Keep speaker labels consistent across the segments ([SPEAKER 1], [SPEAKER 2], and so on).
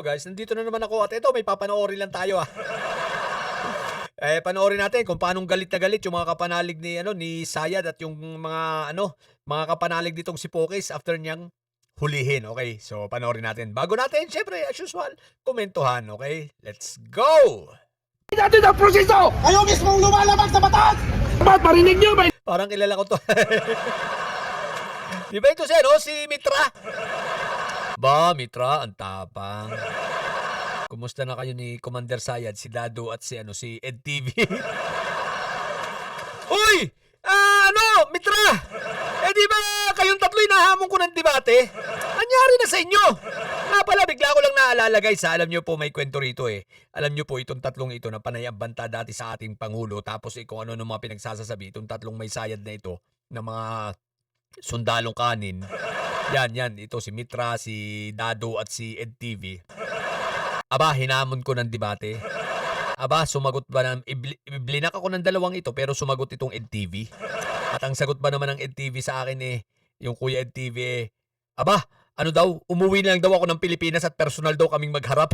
[SPEAKER 1] guys, nandito na naman ako at ito may papanoorin lang tayo panoorin natin kung paanong galit na galit yung mga kapanalig ni Sayad at yung mga kapanalig nitong si Pokis after niyang hulihin. Okay, so panoorin natin. Bago natin, syempre, as usual, komentuhan. Okay, let's go!
[SPEAKER 2] Natin ang proseso!
[SPEAKER 3] Kayo mismong lumalabag sa batas!
[SPEAKER 2] Dapat marinig nyo ba?
[SPEAKER 1] Parang kilala ko to. Di ba ito si Mitra? Ba, Mitra, ang tapang. Kumusta na kayo ni Commander Sayad, si Dado at si Ed TV? Uy! Mitra! Di ba kayong tatlo'y nahamon ko ng debate? Anyari na sa inyo? Nga pala, bigla ko lang naalala guys, alam nyo po may kwento rito Alam nyo po itong tatlong ito na panay ang banta dati sa ating Pangulo, tapos kung ano ng mga pinagsasasabi, itong tatlong may sayad na ito, na mga sundalong kanin. Yan, ito si Mitra, si Dado at si Ed TV. Aba, hinamon ko ng debate. Aba, sumagot ba blinak ako ng dalawang ito pero sumagot itong Ed TV. At ang sagot ba naman ng Ed TV sa akin yung Kuya Ed TV aba, umuwi na lang daw ako ng Pilipinas at personal daw kaming magharap.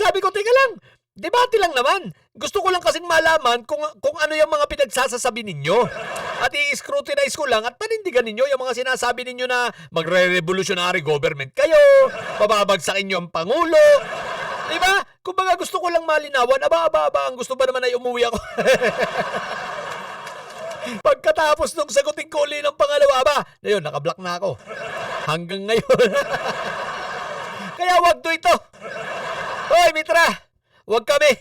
[SPEAKER 1] Sabi ko, teka lang, debate lang naman. Gusto ko lang kasing malaman kung ano yung mga pinagsasasabi ninyo. At i-scrutinize ko lang at panindigan ninyo yung mga sinasabi ninyo na magre-revolutionary government kayo, pababagsakin nyo ang Pangulo. Diba? Kung baga gusto ko lang malinawan, aba, ang gusto ba naman ay umuwi ako? Pagkatapos nung sagutin ko uli ng pangalawa, ayun, nakablock na ako. Hanggang ngayon. Kaya wag to ito. Hoy, Mitra, wag kami.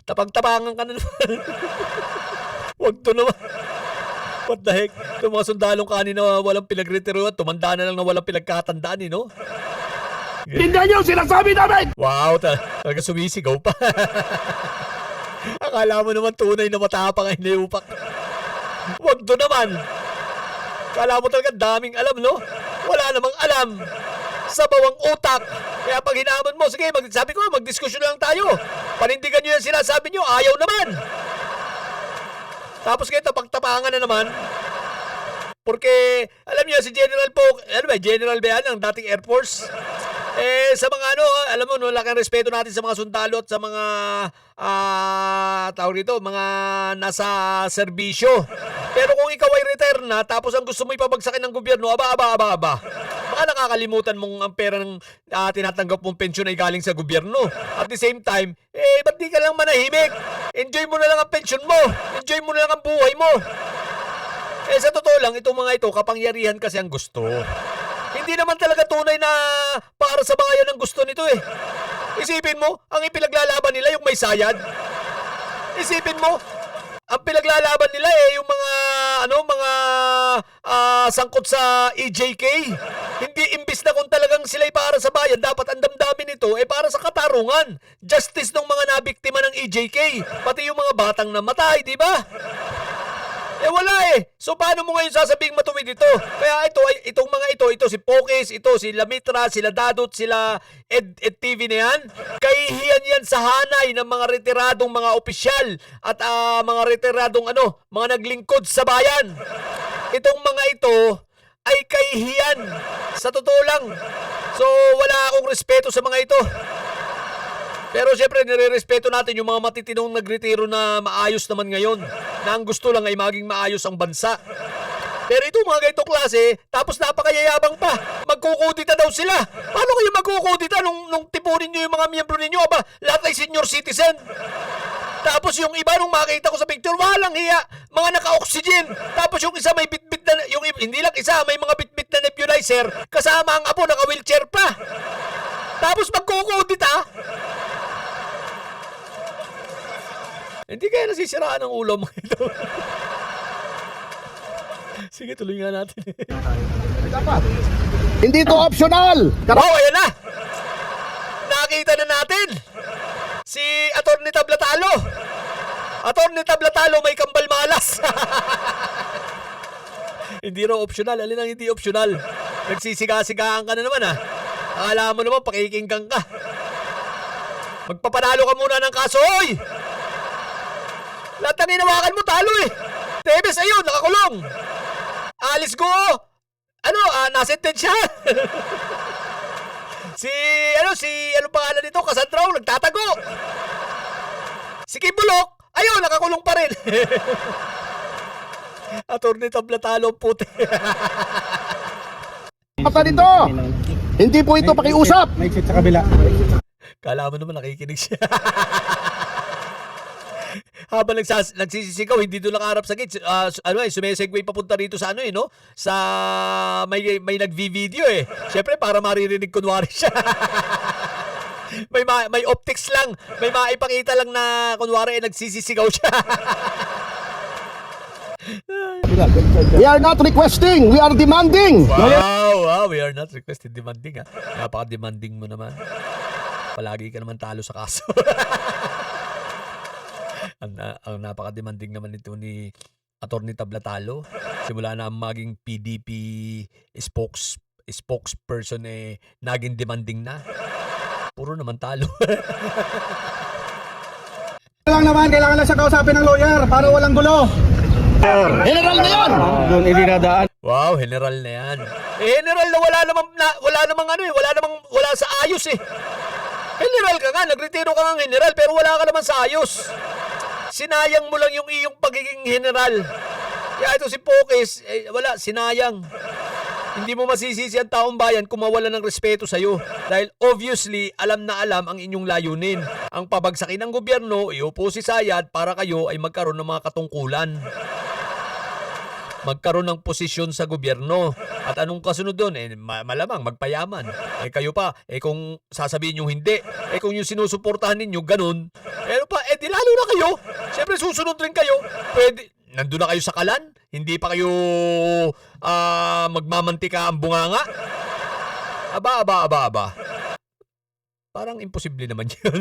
[SPEAKER 1] Tapang-tapangan ka na naman. Wag to naman. What the heck? Yung mga sundalong kanin na walang pinagretiro at tumanda na lang na walang pinagkatandaan no?
[SPEAKER 2] Tindihan nyo, sinasabi namin!
[SPEAKER 1] Wow, talaga sumisigaw pa. Akala mo naman tunay na matapang ay niupak. Wag to naman. Akala mo talaga daming alam, no? Wala namang alam. Sa bawang utak. Kaya pag hinaman mo, sige, sabi ko, magdiskusyon lang tayo. Panindigan nyo yung sinasabi nyo, ayaw naman. Tapos kayo tapang-tapangan na naman. Porque, alam niyo, si General General ba yan, ang dating Air Force? Sa mga alam mo, laking respeto natin sa mga sundalo at sa mga, tawag dito, mga nasa serbisyo. Pero kung ikaw ay retire na, tapos ang gusto mo ipabagsakin ng gobyerno, aba. Baka nakakalimutan mong ang pera ng tinatanggap mong pensyon ay galing sa gobyerno. At the same time, ba't di ka lang manahimik? Enjoy mo na lang ang pensyon mo. Enjoy mo na lang ang buhay mo. Sa totoo lang, itong mga ito, kapangyarihan kasi ang gusto. Hindi naman talaga tunay na para sa bayan ang gusto nito Isipin mo, ang ipinaglalaban nila yung may sayad. Isipin mo, ang pinaglalaban nila yung mga sangkot sa EJK. Hindi imbis na kung talagang sila'y para sa bayan, dapat ang damdamin nito para sa katarungan. Justice ng mga nabiktima ng EJK. Pati yung mga batang namatay, di ba? Wala So paano mo ngayon sasabing matuwid ito? Kaya itong mga ito si Pokis, ito si Lamitra, sila Dadot, sila Ed TV na yan. Kahihiyan yan sa hanay ng mga retiradong mga opisyal at mga retiradong mga naglingkod sa bayan. Itong mga ito ay kahihiyan. Sa totoo lang. So wala akong respeto sa mga ito. Pero syempre, nire-respeto natin yung mga matitinong nagretiro na maayos naman ngayon. Na ang gusto lang ay maging maayos ang bansa. Pero ito mga ganitong klase, tapos napakayayabang pa. Magkukudita daw sila. Paano kayo magkukudita nung tipunin nyo yung mga miyembro ninyo? Lahat ay senior citizen. Tapos yung iba nung makita ko sa picture, walang hiya. Mga naka-oxygen. Tapos yung isa may bitbit na, hindi lang isa, may mga bitbit na nebulizer. Kasama ang apo, naka-wheelchair pa. Tapos magkukudita. Hindi kaya nasisiraan ang ulo mo ito. Sige, tuloy nga natin.
[SPEAKER 3] Hindi to optional!
[SPEAKER 1] Ayan na! Nakita na natin! Si Atty. Tablatalo! Atty. Tablatalo may kambal malas! Hindi raw optional. Alin ang hindi optional? Nagsisiga-sigaan ka na naman Akala mo naman pakikinggan ka. Magpapanalo ka muna ng kaso, oy! Lahat na hinawakan mo, talo Tebes, ayun, nakakulong. Alice Go, nasentensya. Ano pangalan nito? Cassandra nagtatago. Si Kim Bulok, ayun, nakakulong pa rin. Attorney Tablatalo, puti.
[SPEAKER 3] Mata nito! Hindi po ito pakiusap!
[SPEAKER 4] May exit sa kabila.
[SPEAKER 1] Kala mo naman nakikinig siya. Habang nagsisisigaw, hindi doon nakaharap sa gate. Sumesegue papunta rito sa no? Sa may nagvi-video eh. Siyempre para maririnig kunwari siya. may optics lang. May maipakita lang na kunwari nagsisisigaw siya.
[SPEAKER 3] We are not requesting, we are demanding!
[SPEAKER 1] Wow, we are not requesting, demanding ha. Napaka-demanding mo naman. Palagi ka naman talo sa kaso. ang napaka-demanding naman ito ni Attorney Tablatalo. Simula na maging PDP spokesperson naging demanding na. Puro naman talo.
[SPEAKER 4] Kailangan lang siya kausapin ng lawyer para walang gulo.
[SPEAKER 3] General na yan!
[SPEAKER 4] Doon idinadaan.
[SPEAKER 1] Wow, general na yan. General na wala sa ayos eh. General ka nga, nagretiro ka nga general pero wala ka naman sa ayos. Sinayang mo lang yung iyong pagiging general. Kaya ito si Pokes, sinayang. Hindi mo masisisi ang taong bayan kung mawala ng respeto sa'yo. Dahil obviously, alam na alam ang inyong layunin. Ang pabagsakin ng gobyerno, iupo si Sayad para kayo ay magkaroon ng mga katungkulan. Magkaroon ng posisyon sa gobyerno. At anong kasunod doon? Malamang magpayaman. Kayo pa, kung sasabihin nyo hindi, kung yung sinusuportahan ninyo, ganun. Pero pa, di lalo na kayo. Siyempre susunod rin kayo. Pwede, nandun na kayo sa kalan? Hindi pa kayo magmamantika ang bunganga? Aba. Parang imposible naman yun.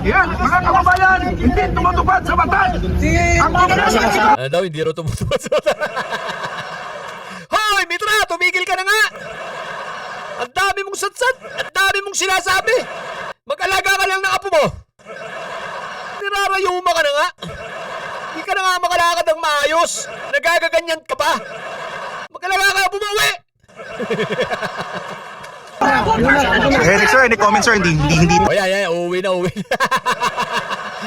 [SPEAKER 2] Yan, mga kababayan, hindi tumutupad sa batas! Ang mga
[SPEAKER 1] Ano daw, hindi rin tumutupad sa batas. Hoy, Mitra, tumigil ka na nga! Ang dami mong satsat, ang dami mong sinasabi. Mag-alaga ka lang ng apo mo. Nirarayuma ka na nga. Hindi ka na nga makalakad ng maayos. Nagagaganyan ka pa. Mag-alaga ka, bumawi!
[SPEAKER 5] Eric sir, any comment sir? Hindi.
[SPEAKER 1] O yan, uuwi na.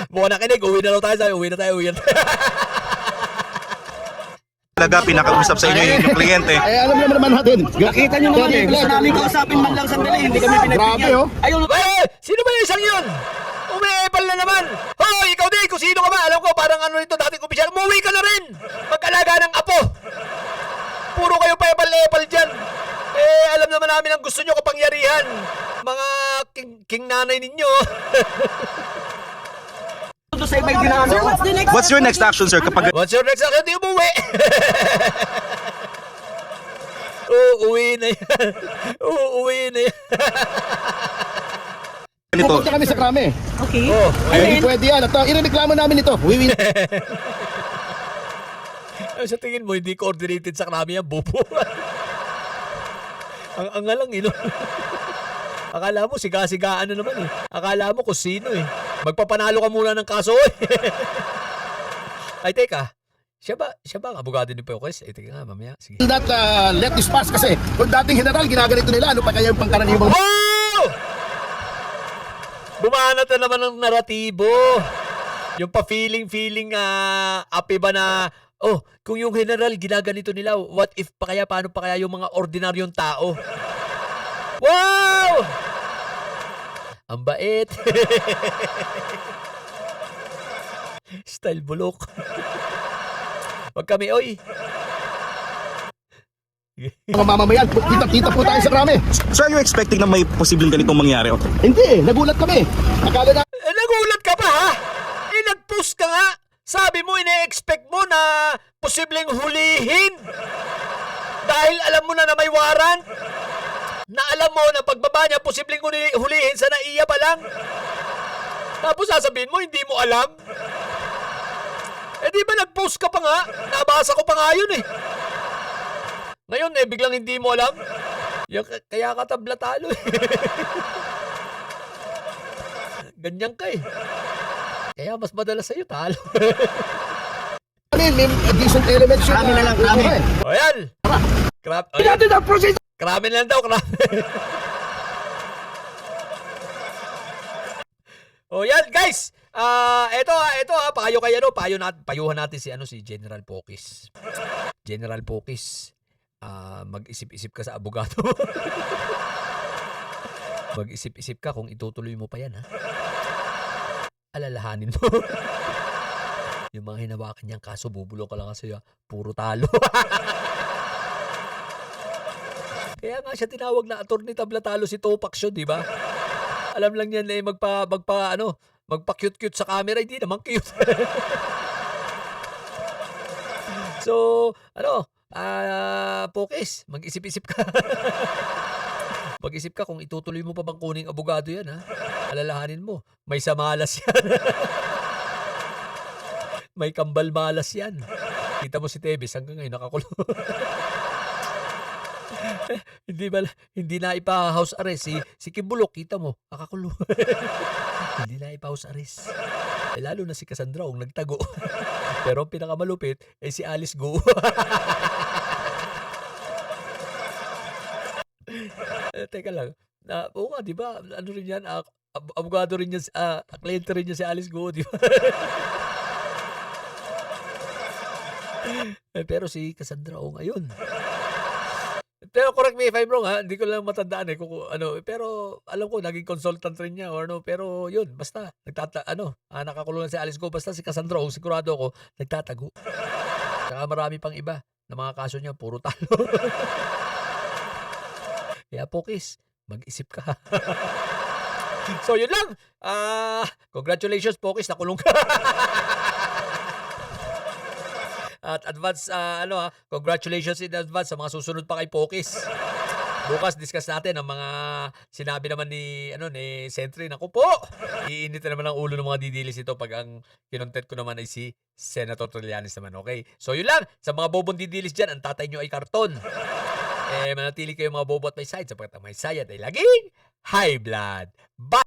[SPEAKER 1] Mukhang nakinig, uwi na tayo. Uwi na tayo.
[SPEAKER 5] Talaga pinakausap sa inyo yung kliyente.
[SPEAKER 3] Alam naman natin.
[SPEAKER 4] Nakita nyo naman gusto namin kausapin man lang sandali, hindi kami
[SPEAKER 3] Grabe
[SPEAKER 4] pinagbigyan.
[SPEAKER 3] oh.
[SPEAKER 4] Ayun,
[SPEAKER 1] Sino ba yung isang yun? Umiepal na naman. Hoy, ikaw din, kung sino ka ba? Alam ko, parang nito dating opisyal. Umuwi ka na rin. Mag-alaga ng apo. Puro kayo pa epal dyan. Alam naman namin ang gusto nyo kapangyarihan. Mga king nanay ninyo.
[SPEAKER 4] sa iba'y ginagawa.
[SPEAKER 5] What's your next action sir kapag
[SPEAKER 1] What's your next action? Di umuwi. Uuwi na yan.
[SPEAKER 5] ganito?
[SPEAKER 3] Pupunta kami sa krame.
[SPEAKER 4] Okay.
[SPEAKER 3] Hindi pwede yan. At irereklamo namin ito. We will...
[SPEAKER 1] Sa tingin mo, hindi coordinated sa krami yan, bobo. Ang lang, Akala mo, siga-sigaan na naman eh. Akala mo kung sino eh. Magpapanalo ka muna ng kaso eh. Ay, teka. Siya ba ang abogado ni Pokes? Teka nga, mamaya. Sige.
[SPEAKER 3] Not let this pass kasi kung dating general, ginaganito nila. Ano pa kaya yung pangkaraniwang...
[SPEAKER 1] Oh! Bumanat na naman ng naratibo. Yung pa-feeling, api ba na, kung yung general ginaganito nila, what if pa kaya, paano pa kaya yung mga ordinaryong tao? Wow! Ang bait. Style bulok. Wag kami, oy.
[SPEAKER 3] Mga mamamayan, kita po tayo sa krame.
[SPEAKER 5] Sir, are you expecting na may posibleng ganitong mangyari?
[SPEAKER 3] Hindi, nagulat kami. Akala na...
[SPEAKER 1] Nagulat ka pa, ha? Nag-post ka nga. Sabi mo, ine-expect mo na posibleng hulihin. Dahil alam mo na may warrant. Na alam mo na pagbaba niya, posibleng hulihin sa naiya pa lang. Tapos sasabihin mo, hindi mo alam. Di ba nag-post ka pa nga? Nabasa ko pa nga yun eh. Ngayon biglang hindi mo alam. Kaya ka Tablatalo eh. Ganyan ka eh. Kaya mas madalas sa'yo talo.
[SPEAKER 3] may decent elements yun. Kami na lang kami.
[SPEAKER 1] O yan.
[SPEAKER 2] Natin ang proseso.
[SPEAKER 1] Krami na lang daw, krami. O yan, guys. Eto payo kay payuhan natin si General Pokis. General Pokis, mag-isip-isip ka sa abogado. Mag-isip-isip ka kung itutuloy mo pa yan, ha? Alalahanin mo. Yung mga hinawakan niyang kaso, bubulong ka lang kasi puro talo. Kaya nga siya tinawag na attorney tabla-talo si Topak siya, di ba? Alam lang yan magpa-cute-cute sa camera, hindi naman cute. So, Pokis, mag-isip-isip ka. Mag-isip ka kung itutuloy mo pa bang kuning abogado yan, ha? Alalahanin mo, may samalas yan. May kambal malas yan. Kita mo si Tebes hanggang ngayon nakakulong. Hindi na ipa-house arrest. Si Kibulok, kita mo, nakakulong. Hindi na ipa-house arrest. Lalo na si Cassandra ang nagtago. Pero ang pinakamalupit ay si Alice Go. Teka lang. Oo nga, di ba? Ano rin yan? Abogado rin yan, kliyente rin yan si Alice Go, di ba? Pero si Cassandra ngayon. Pero correct me if I'm wrong, ha? Hindi ko lang matandaan kung pero alam ko naging consultant rin niya or pero yun, basta nakakulong si Alice Go, basta si Cassandra sigurado ako nagtatago. Saka marami pang iba na mga kaso niya puro talo. Kaya Pokis, mag-isip ka. So yun lang. Congratulations Pokis, nakulong ka. At advance, congratulations in advance sa mga susunod pa kay Pokis. Bukas discuss natin ang mga sinabi naman ni Sentry. Naku po, iinit na naman ang ulo ng mga didilis ito pag ang kinontent ko naman ay si Senator Trillanes naman, okay? So yun lang, sa mga bobong didilis dyan, ang tatay nyo ay karton. Manatili kayo mga bobo at may side sapagkat ang may sayad ay laging high blood. Bye!